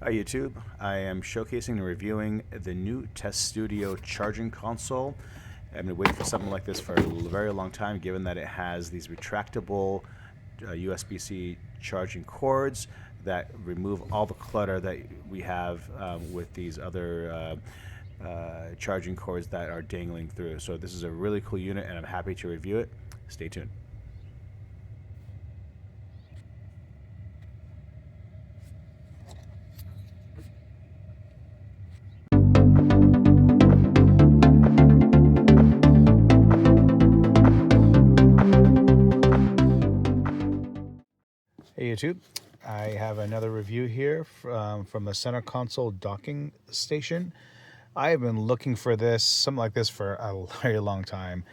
Hi YouTube, I am showcasing and reviewing the new TESSTUDIO charging console. I've been waiting for something like this for a very long time, given that it has these retractable USB-C charging cords that remove all the clutter that we have with these other charging cords that are dangling through. So this is a really cool unit and I'm happy to review it. Stay tuned. Hey YouTube, I have another review here from the center console docking station. I have been looking for this, something like this, for a very long time,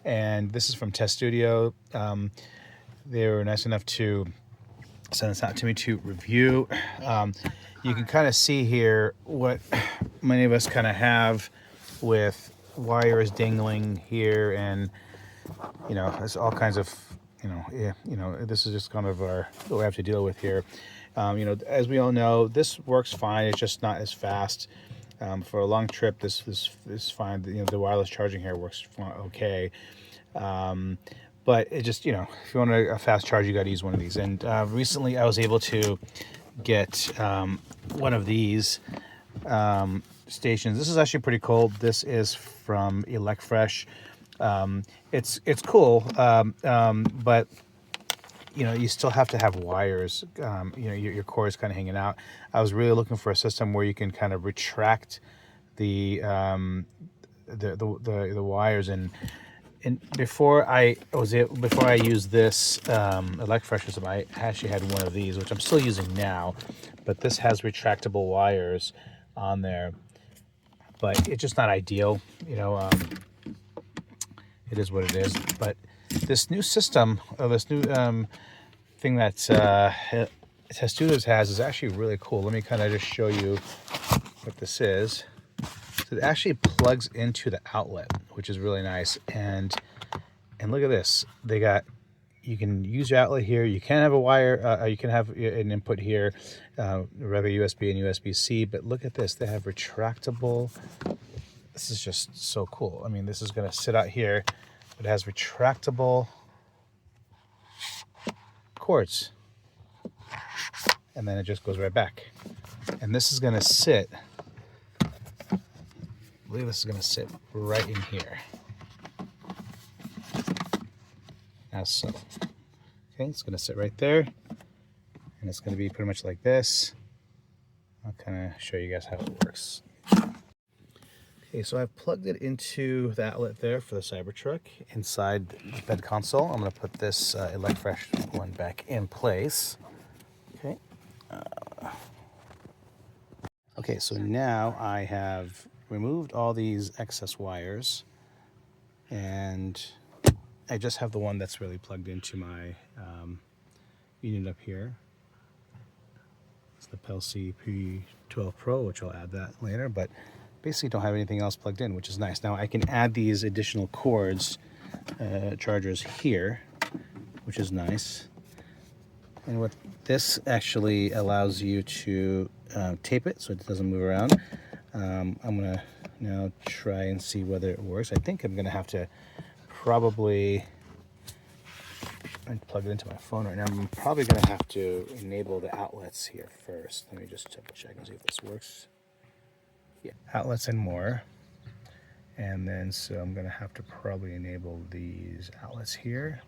and this is from TESSTUDIO. They were nice enough to send this out to me to review. You can kind of see here what many of us kind of have with wires dangling here, and there's all kinds of this is just kind of what we have to deal with here. As we all know, this works fine. It's just not as fast. For a long trip, this is fine. The wireless charging here works okay. But it just, if you want a fast charge, you got to use one of these. And recently I was able to get one of these stations. This is actually pretty cool. This is from Elecfresh. It's cool, but you still have to have wires. Your cord is kind of hanging out. I was really looking for a system where you can kind of retract the wires, and before I used this Elecfresh system, I actually had one of these, which I'm still using now, but this has retractable wires on there, but it's just not ideal. It is what it is. But this new system, this new thing that TESSTUDIO has is actually really cool. Let me kind of just show you what this is. So it actually plugs into the outlet, which is really nice. And look at this. You can use your outlet here. You can have a wire. You can have an input here, regular USB and USB-C. But look at this. They have retractable. This is just so cool. I mean, this is going to sit out here, but it has retractable cords. And then it just goes right back. And this is going to sit, I believe this is going to sit right in here. As so. Okay, it's going to sit right there. And it's going to be pretty much like this. I'll kind of show you guys how it works. Okay, so I've plugged it into the outlet there for the Cybertruck inside the bed console. I'm going to put this Elecfresh one back in place. Okay. Okay, so now I have removed all these excess wires, and I just have the one that's really plugged into my unit up here. It's the PELC P12 Pro, which I'll add that later, but basically don't have anything else plugged in, which is nice. Now I can add these additional cords, chargers here, which is nice. And what this actually allows you to tape it so it doesn't move around. I'm gonna now try and see whether it works. I think I'm gonna have to probably plug it into my phone right now. I'm probably gonna have to enable the outlets here first. Let me just double check and see if this works. Yeah, outlets and more. And then so I'm gonna have to probably enable these outlets here.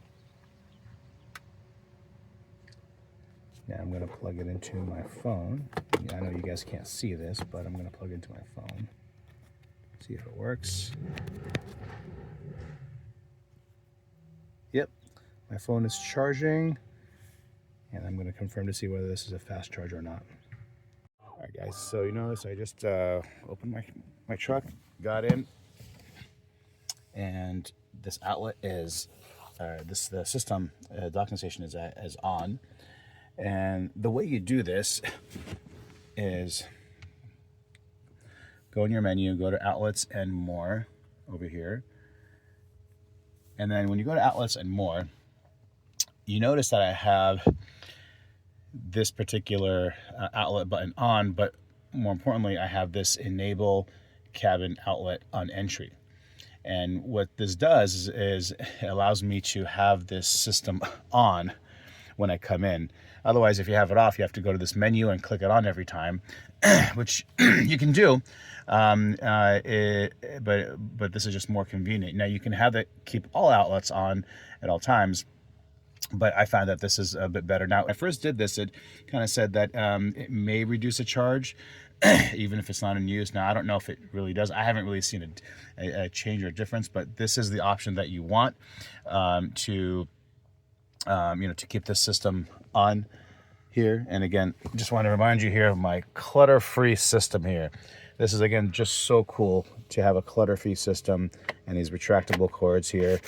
Now I'm gonna plug it into my phone. Yeah, I know you guys can't see this, but I'm gonna plug it into my phone. See if it works. Yep, my phone is charging, and I'm gonna confirm to see whether this is a fast charge or not. All right, guys, so you notice I just opened my truck, got in, and this outlet is, the system docking station is on. And the way you do this is go in your menu, go to outlets and more over here. And then when you go to outlets and more, you notice that I have this particular outlet button on, but more importantly, I have this enable cabin outlet on entry. And what this does is it allows me to have this system on when I come in. Otherwise, if you have it off, you have to go to this menu and click it on every time, which you can do, but this is just more convenient. Now, you can have it keep all outlets on at all times, but I found that this is a bit better. Now, when I first did this, it kind of said that it may reduce a charge, even if it's not in use. Now, I don't know if it really does. I haven't really seen a change or difference, but this is the option that you want to keep this system on here. And again, just want to remind you here of my clutter-free system here. This is, again, just so cool to have a clutter-free system and these retractable cords here.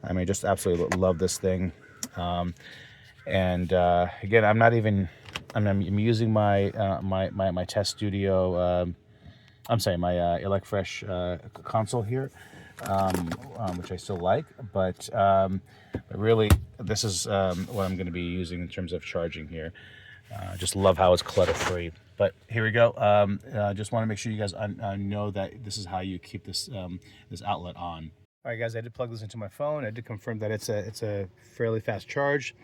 I mean, just absolutely love this thing. Again, I'm using my my TESSTUDIO, my Elecfresh console here, which I still like, but really this is what I'm going to be using in terms of charging here. Just love how it's clutter free. But here we go. Just want to make sure you guys know that this is how you keep this this outlet on. All right, guys, I did plug this into my phone. I did confirm that it's a fairly fast charge.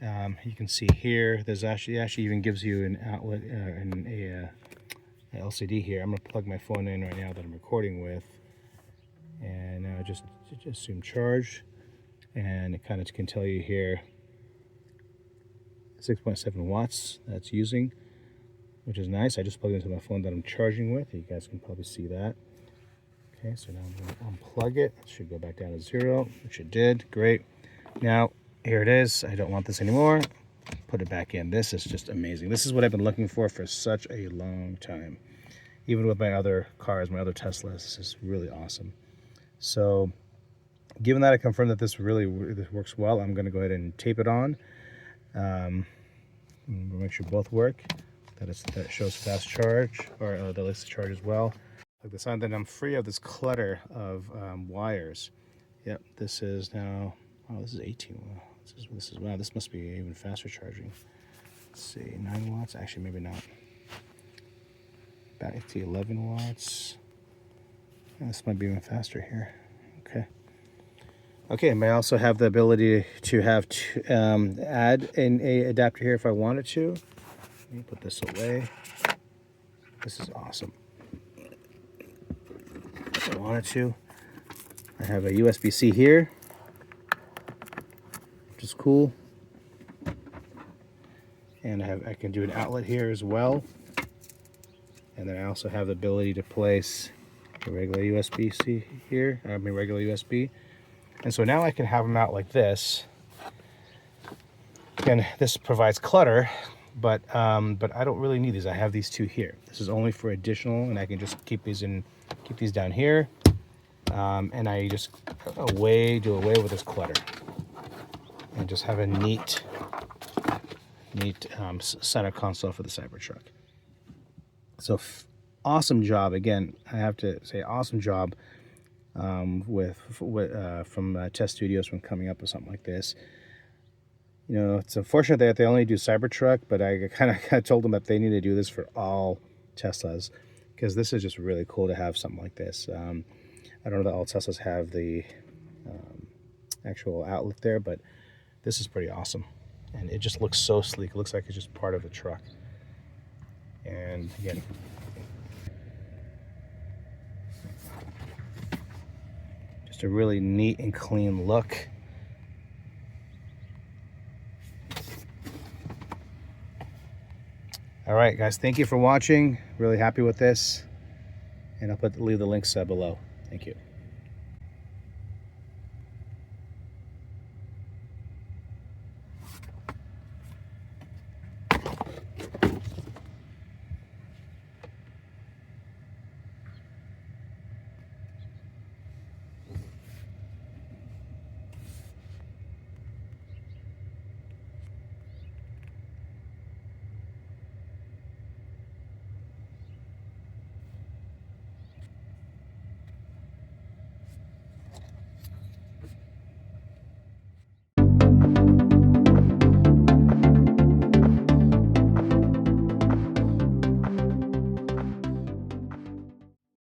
You can see here, there's actually even gives you an outlet and a LCD here. I'm gonna plug my phone in right now that I'm recording with, and now just assume charge, and it kind of can tell you here 6.7 watts that's using, which is nice. I just plugged into my phone that I'm charging with. You guys can probably see that. Okay, so now I'm going to unplug it. It should go back down to 0, which it did. Great. Now, here it is. I don't want this anymore. Put it back in. This is just amazing. This is what I've been looking for such a long time. Even with my other cars, my other Teslas, this is really awesome. So, given that I confirmed that this works well, I'm going to go ahead and tape it on. Make sure both work. That it shows fast charge, or that lets it charge as well. Like this on, then I'm free of this clutter of wires. Yep, this is now, oh, this is 18. Wow, this must be even faster charging. Let's see, 9 watts, actually maybe not. Back to 11 watts. This might be even faster here. Okay, and I also have the ability to have add an adapter here if I wanted to. Let me put this away. This is awesome. If I wanted to. I have a USB-C here, which is cool. And I can do an outlet here as well. And then I also have the ability to place a regular USB-C here, regular USB. And so now I can have them out like this. Again, this provides clutter, but I don't really need these. I have these two here. This is only for additional, and I can just keep these down here. And I just do away with this clutter, and just have a neat center console for the Cybertruck. So awesome job. Again, I have to say awesome job from TESSTUDIO from coming up with something like this. You know, it's unfortunate that they only do Cybertruck, but I kind of told them that they need to do this for all Teslas, because this is just really cool to have something like this. I don't know that all Teslas have the actual outlet there, but this is pretty awesome. And it just looks so sleek. It looks like it's just part of the truck. And again, just a really neat and clean look. All right, guys, thank you for watching. Really happy with this. And I'll leave the links below. Thank you.